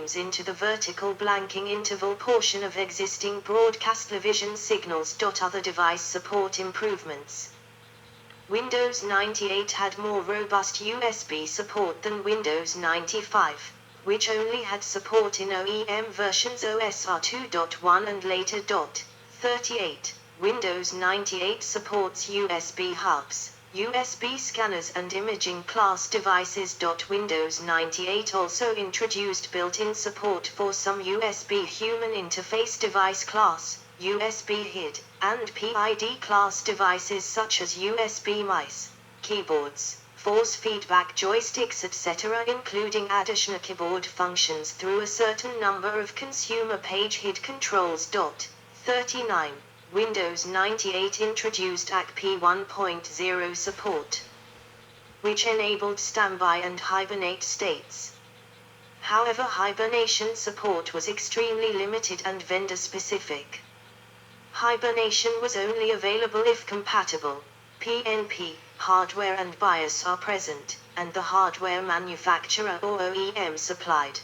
streams into the vertical blanking interval portion of existing broadcast television signals. Other device support improvements. Windows 98 had more robust USB support than Windows 95, which only had support in OEM versions OSR 2.1 and later. 38. Windows 98 supports USB hubs, USB scanners and imaging class devices. Windows 98 also introduced built-in support for some USB human interface device class, USB HID, and PID class devices such as USB mice, keyboards, force feedback joysticks etc., including additional keyboard functions through a certain number of consumer page HID controls. 39. Windows 98 introduced ACP 1.0 support, which enabled standby and hibernate states. However, hibernation support was extremely limited and vendor-specific. Hibernation was only available if compatible PNP hardware and BIOS are present, and the hardware manufacturer or OEM supplied.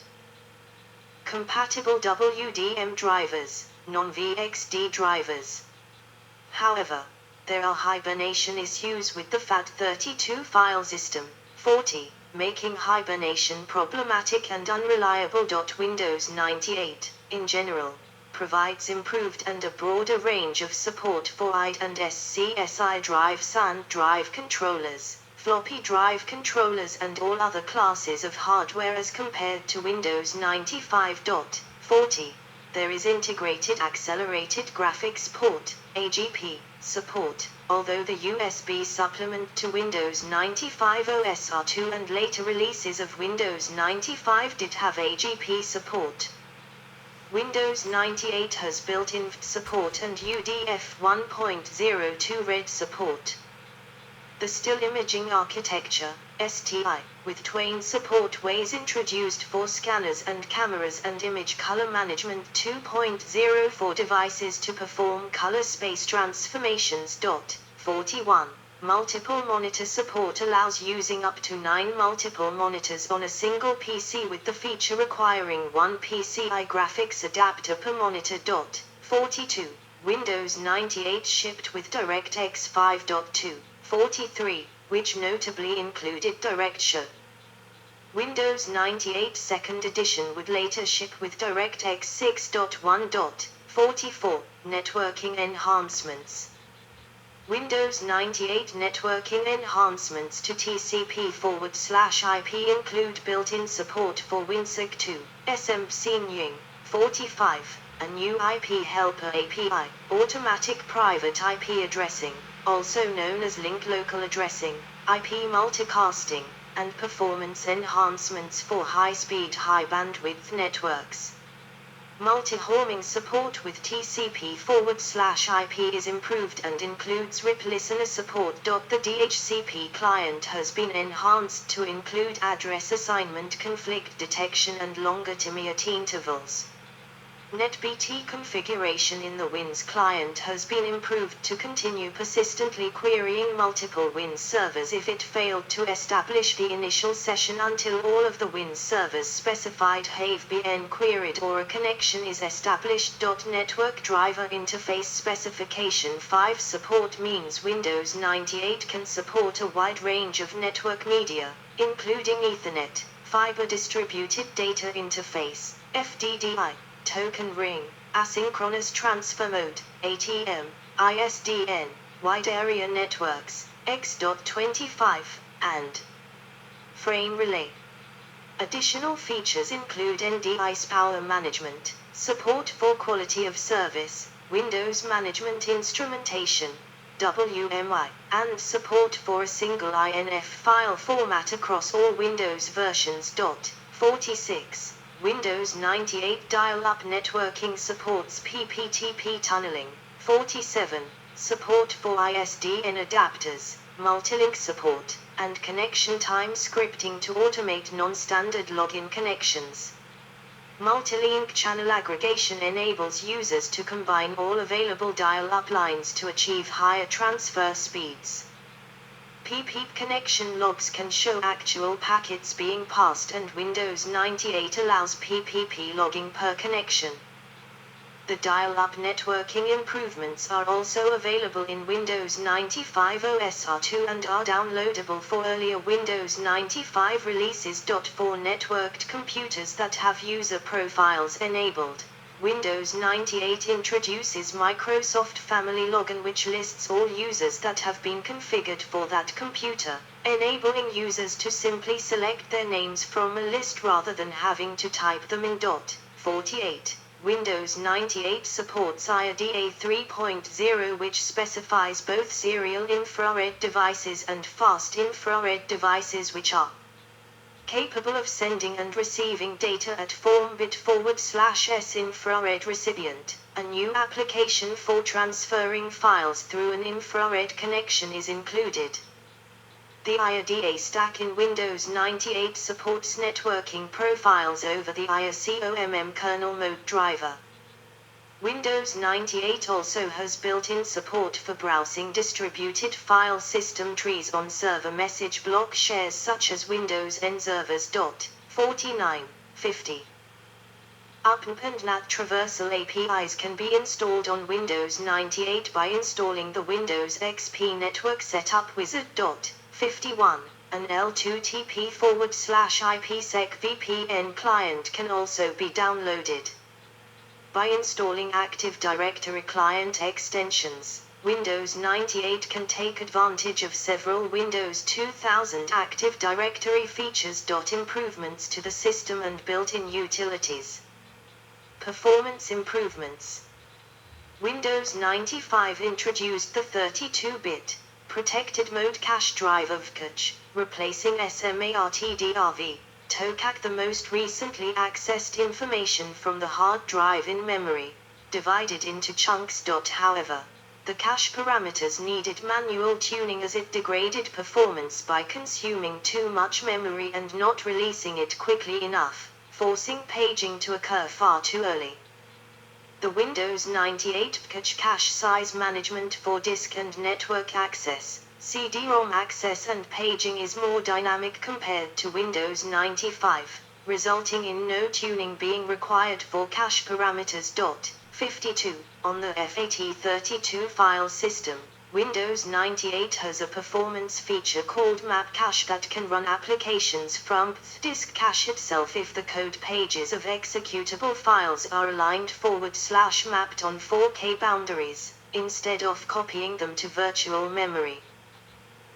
Compatible WDM drivers, non-VXD drivers. However, there are hibernation issues with the FAT32 file system. 40, making hibernation problematic and unreliable. Windows 98, in general, provides improved and a broader range of support for IDE and SCSI drive, SAN drive controllers, floppy drive controllers and all other classes of hardware as compared to Windows 95. 40. There is integrated accelerated graphics port, AGP, support, although the USB supplement to Windows 95 OSR2 and later releases of Windows 95 did have AGP support. Windows 98 has built-in FT support and UDF 1.02 RED support. The Still Imaging Architecture, STI, with Twain support was introduced for scanners and cameras and image color management 2.0 for devices to perform color space transformations. 41. Multiple monitor support allows using up to 9 multiple monitors on a single PC with the feature requiring one PCI graphics adapter per monitor. 42. Windows 98 shipped with DirectX 5.2. 43, which notably included DirectX. Windows 98 Second Edition would later ship with DirectX 6.1. 44, networking enhancements. Windows 98 networking enhancements to TCP/IP include built-in support for WinSig2, SMCNUing. 45, a new IP helper API, automatic private IP addressing, also known as linked local addressing, IP multicasting, and performance enhancements for high-speed high-bandwidth networks. Multi-homing support with TCP/IP is improved and includes RIP listener support. The DHCP client has been enhanced to include address assignment conflict detection and longer TMIAT intervals. NetBT configuration in the Wins client has been improved to continue persistently querying multiple Wins servers if it failed to establish the initial session until all of the Wins servers specified have been queried or a connection is established. Network driver interface specification 5 support means Windows 98 can support a wide range of network media, including Ethernet, fiber distributed data interface, FDDI, token ring, asynchronous transfer mode, ATM, ISDN, wide area networks, X.25, and frame relay. Additional features include NDIS power management, support for quality of service, Windows management instrumentation, WMI, and support for a single INF file format across all Windows versions. 46. Windows 98 dial-up networking supports PPTP tunneling. 47. Support for ISDN adapters, multilink support, and connection time scripting to automate non-standard login connections. Multilink channel aggregation enables users to combine all available dial-up lines to achieve higher transfer speeds. PPP connection logs can show actual packets being passed, and Windows 98 allows PPP logging per connection. The dial-up networking improvements are also available in Windows 95 OS R2 and are downloadable for earlier Windows 95 releases. For networked computers that have user profiles enabled, Windows 98 introduces Microsoft Family Login, which lists all users that have been configured for that computer, enabling users to simply select their names from a list rather than having to type them in. 48. Windows 98 supports IRDA 3.0, which specifies both serial infrared devices and fast infrared devices, which are capable of sending and receiving data at 4-bit/s infrared recipient. A new application for transferring files through an infrared connection is included. The IRDA stack in Windows 98 supports networking profiles over the IRCOMM kernel mode driver. Windows 98 also has built-in support for browsing distributed file system trees on server message block shares such as Windows N servers. 49. 50. UPnP and NAT traversal APIs can be installed on Windows 98 by installing the Windows XP Network Setup Wizard. 51. An L2TP/IPsec VPN client can also be downloaded. By installing Active Directory client extensions, Windows 98 can take advantage of several Windows 2000 Active Directory features. Improvements to the system and built-in utilities. Performance improvements. Windows 95 introduced the 32-bit protected mode cache drive of cache, replacing SMARTDRV. TOCAC, the most recently accessed information from the hard drive in memory, divided into chunks. However, the cache parameters needed manual tuning as it degraded performance by consuming too much memory and not releasing it quickly enough, forcing paging to occur far too early. The Windows 98 cache size management for disk and network access, CD-ROM access and paging is more dynamic compared to Windows 95, resulting in no tuning being required for cache parameters. 52. On the FAT32 file system, Windows 98 has a performance feature called Map Cache that can run applications from disk cache itself if the code pages of executable files are aligned /mapped on 4K boundaries, instead of copying them to virtual memory.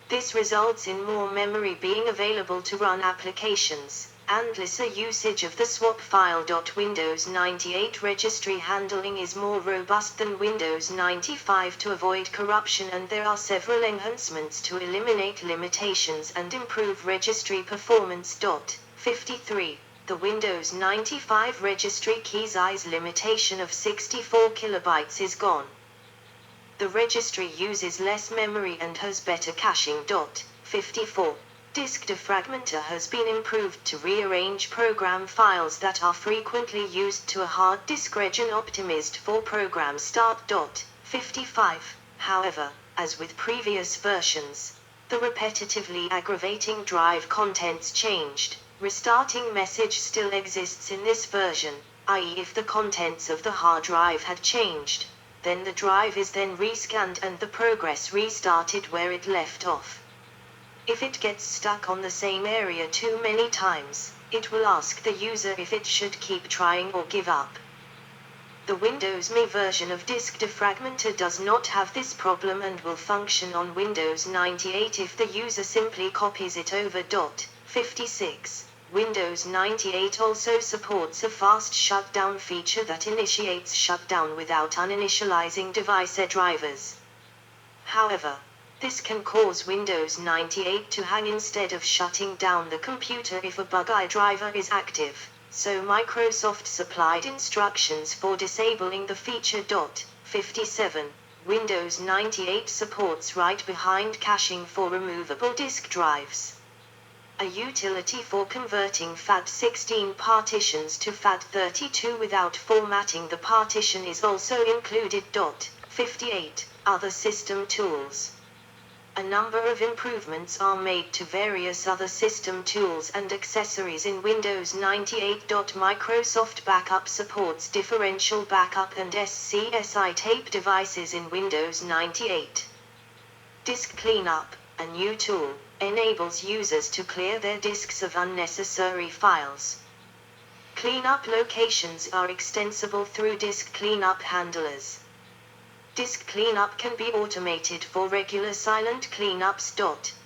This results in more memory being available to run applications, and lesser usage of the swap file. Windows 98 registry handling is more robust than Windows 95 to avoid corruption, and there are several enhancements to eliminate limitations and improve registry performance. 53. The Windows 95 registry key size limitation of 64 kilobytes is gone. The registry uses less memory and has better caching. 54. Disk defragmenter has been improved to rearrange program files that are frequently used to a hard disk region optimized for program start. 55. However, as with previous versions, the repetitively aggravating drive contents changed. Restarting message still exists in this version, i.e. if the contents of the hard drive had changed, then the drive is then rescanned and the progress restarted where it left off. If it gets stuck on the same area too many times, it will ask the user if it should keep trying or give up. The Windows ME version of disk defragmenter does not have this problem and will function on Windows 98 if the user simply copies it over. 56. Windows 98 also supports a fast shutdown feature that initiates shutdown without uninitializing device drivers. However, this can cause Windows 98 to hang instead of shutting down the computer if a bug driver is active, so Microsoft supplied instructions for disabling the feature. 57. Windows 98 supports write-behind caching for removable disk drives. A utility for converting FAT16 partitions to FAT32 without formatting the partition is also included. 58. Other system tools. A number of improvements are made to various other system tools and accessories in Windows 98. Microsoft Backup supports differential backup and SCSI tape devices in Windows 98. Disk Cleanup, a new tool, enables users to clear their disks of unnecessary files. Cleanup locations are extensible through disk cleanup handlers. Disk cleanup can be automated for regular silent cleanups.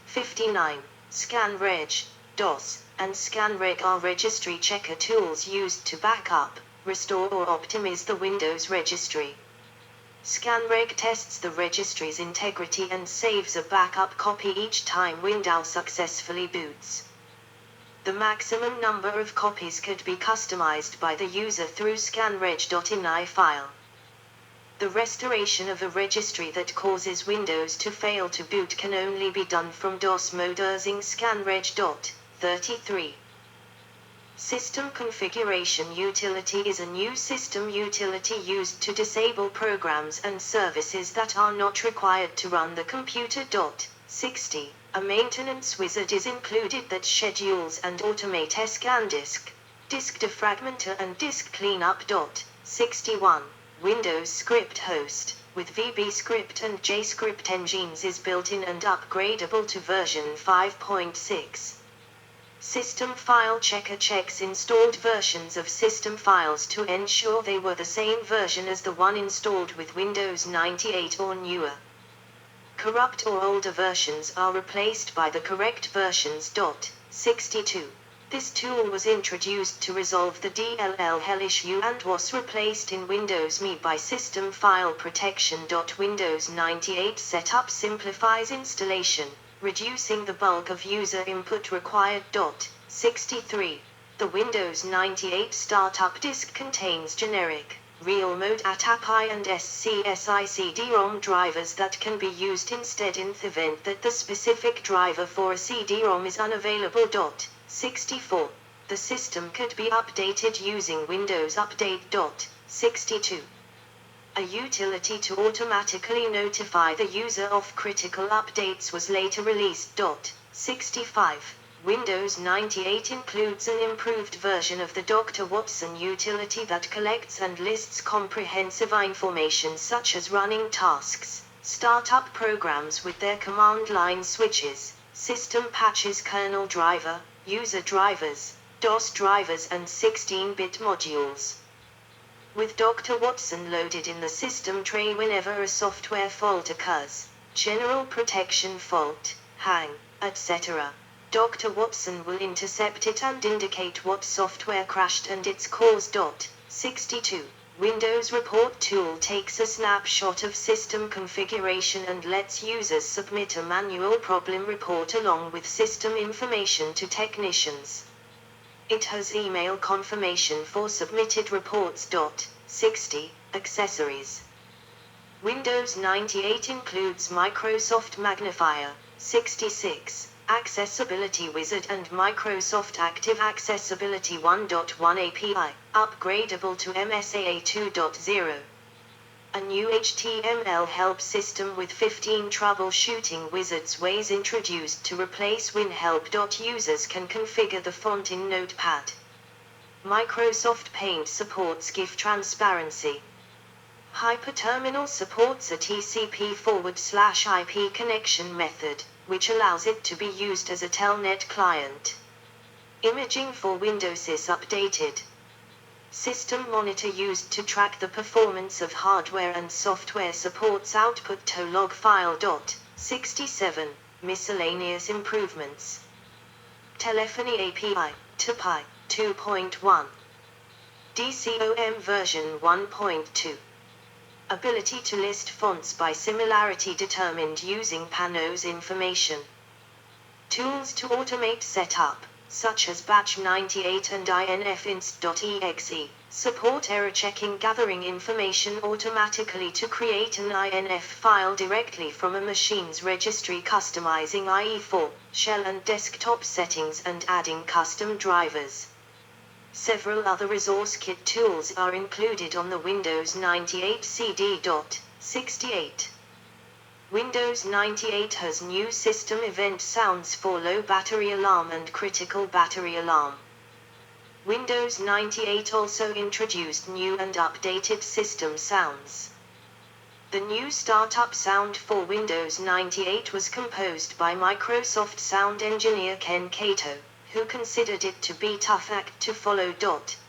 59. ScanReg, DOS, and ScanReg are registry checker tools used to backup, restore or optimize the Windows registry. ScanReg tests the registry's integrity and saves a backup copy each time Windows successfully boots. The maximum number of copies could be customized by the user through scanreg.ini file. The restoration of a registry that causes Windows to fail to boot can only be done from DOS mode using scanreg. 33. System Configuration Utility is a new system utility used to disable programs and services that are not required to run the computer. 60. A maintenance wizard is included that schedules and automates ScanDisk, disk defragmenter and disk cleanup. 61. Windows Script Host, with VB-Script and JScript engines is built-in and upgradable to version 5.6. System File Checker checks installed versions of system files to ensure they were the same version as the one installed with Windows 98 or newer. Corrupt or older versions are replaced by the correct versions. 62. This tool was introduced to resolve the DLL hell issue and was replaced in Windows ME by System File Protection. Windows 98 setup simplifies installation, reducing the bulk of user input required. 63. The Windows 98 startup disk contains generic, real mode ATAPI and SCSI CD-ROM drivers that can be used instead in the event that the specific driver for a CD-ROM is unavailable. 64. The system could be updated using Windows Update. 62. A utility to automatically notify the user of critical updates was later released. 65. Windows 98 includes an improved version of the Dr. Watson utility that collects and lists comprehensive information such as running tasks, startup programs with their command line switches, system patches, kernel driver, user drivers, DOS drivers and 16-bit modules. With Dr. Watson loaded in the system tray whenever a software fault occurs, general protection fault, hang, etc., Dr. Watson will intercept it and indicate what software crashed and its cause. 62. Windows Report tool takes a snapshot of system configuration and lets users submit a manual problem report along with system information to technicians. It has email confirmation for submitted reports. 60. Accessories. Windows 98 includes Microsoft Magnifier, 66, Accessibility Wizard and Microsoft Active Accessibility 1.1 API, upgradable to MSAA 2.0. A new HTML help system with 15 troubleshooting wizards ways introduced to replace WinHelp. Users can configure the font in Notepad. Microsoft Paint supports GIF transparency. Hyperterminal supports a TCP/IP connection method, which allows it to be used as a Telnet client. Imaging for Windows is updated. System Monitor used to track the performance of hardware and software supports output to log file. 67. Miscellaneous improvements. Telephony API, TAPI, 2.1. DCOM version 1.2. Ability to list fonts by similarity determined using Panos information. Tools to automate setup, such as Batch 98 and INFInst.exe, support error checking, gathering information automatically to create an INF file directly from a machine's registry, customizing IE4, shell and desktop settings and adding custom drivers. Several other resource kit tools are included on the Windows 98 CD. 68. Windows 98 has new system event sounds for low battery alarm and critical battery alarm. Windows 98 also introduced new and updated system sounds. The new startup sound for Windows 98 was composed by Microsoft sound engineer Ken Cato, who considered it to be tough act to follow.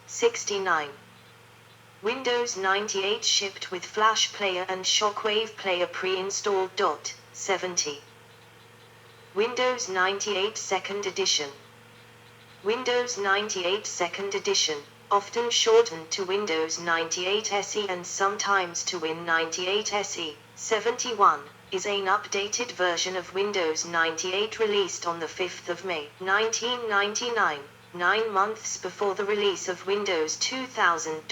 69. Windows 98 shipped with Flash Player and Shockwave Player pre-installed. 70. Windows 98 Second Edition. Windows 98 Second Edition, often shortened to Windows 98 SE and sometimes to Win98 SE, 71, is an updated version of Windows 98 released on the 5th of May, 1999, 9 months before the release of Windows 2000.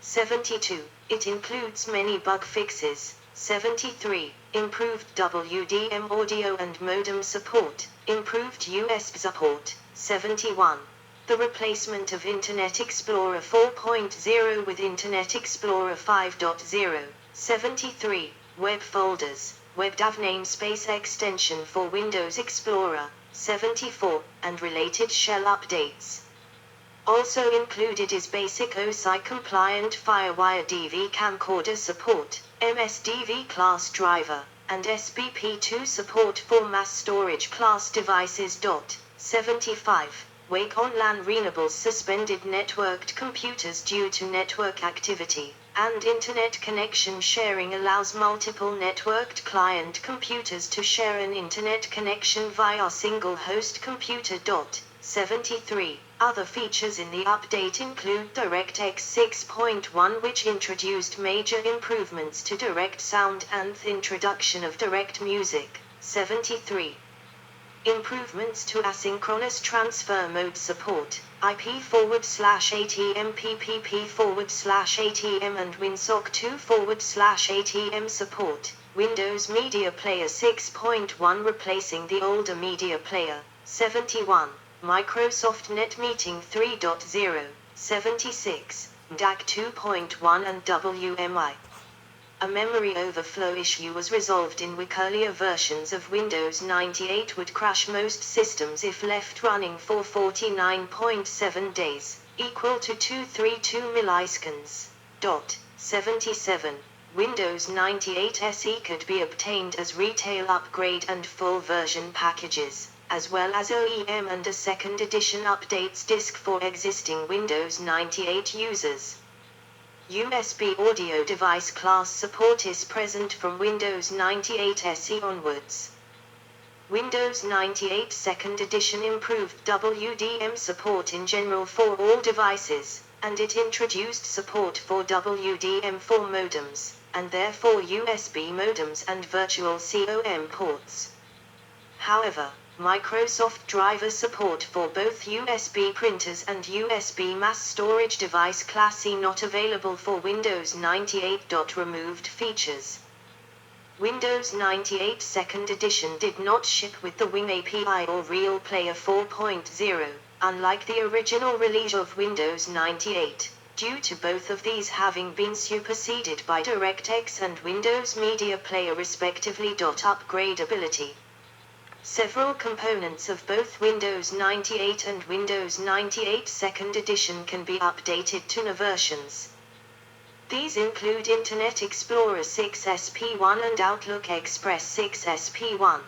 72. It includes many bug fixes. 73. Improved WDM audio and modem support, improved USB support. 71. The replacement of Internet Explorer 4.0 with Internet Explorer 5.0. 73. Web folders, WebDAV namespace extension for Windows Explorer. 74. And related shell updates. Also included is basic OSI-compliant FireWire DV camcorder support, MSDV class driver, and SBP2 support for mass storage class devices. 75. Wake on LAN renewables suspended networked computers due to network activity, and Internet connection sharing allows multiple networked client computers to share an Internet connection via single host computer. 73. Other features in the update include DirectX 6.1, which introduced major improvements to direct sound and the introduction of direct music. 73. Improvements to asynchronous transfer mode support, IP/ATM PPP/ATM and WinSock 2/ATM support, Windows Media Player 6.1 replacing the older Media Player. 71. Microsoft NetMeeting 3.0, 76, DAC 2.1 and WMI. A memory overflow issue was resolved in earlier versions of Windows 98 would crash most systems if left running for 49.7 days, equal to 232 milliseconds. 77. Windows 98 SE could be obtained as retail upgrade and full version packages, as well as OEM and a second edition updates disc for existing Windows 98 users. USB audio device class support is present from Windows 98 SE onwards. Windows 98 Second Edition improved WDM support in general for all devices, and it introduced support for WDM for modems, and therefore USB modems and virtual COM ports. However, Microsoft driver support for both USB printers and USB mass storage device class E not available for Windows 98. Removed features. Windows 98 Second Edition did not ship with the Wing API or Real Player 4.0, unlike the original release of Windows 98, due to both of these having been superseded by DirectX and Windows Media Player respectively. Upgradability. Several components of both Windows 98 and Windows 98 Second Edition can be updated to new versions. These include Internet Explorer 6 SP1 and Outlook Express 6 SP1.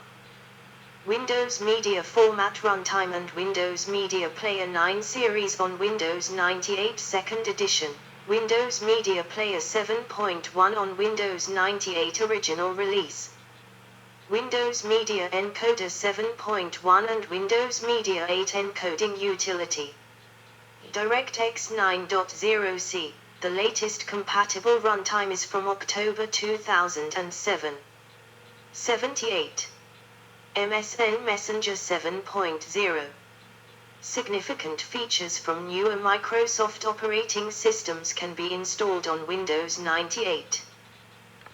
Windows Media Format Runtime and Windows Media Player 9 series on Windows 98 Second Edition, Windows Media Player 7.1 on Windows 98 Original Release. Windows Media Encoder 7.1 and Windows Media 8 encoding utility. DirectX 9.0c, the latest compatible runtime is from October 2007. 78. MSN Messenger 7.0. Significant features from newer Microsoft operating systems can be installed on Windows 98.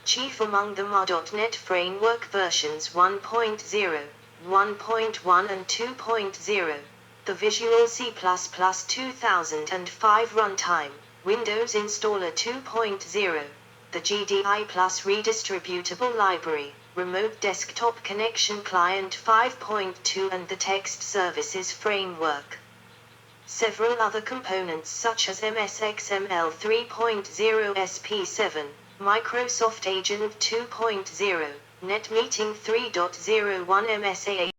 Chief among them are .NET Framework versions 1.0, 1.1 and 2.0, the Visual C++ 2005 runtime, Windows Installer 2.0, the GDI Plus redistributable library, Remote Desktop Connection Client 5.2 and the Text Services Framework. Several other components such as MSXML 3.0 SP7, Microsoft Agent 2.0, NetMeeting 3.01 MSA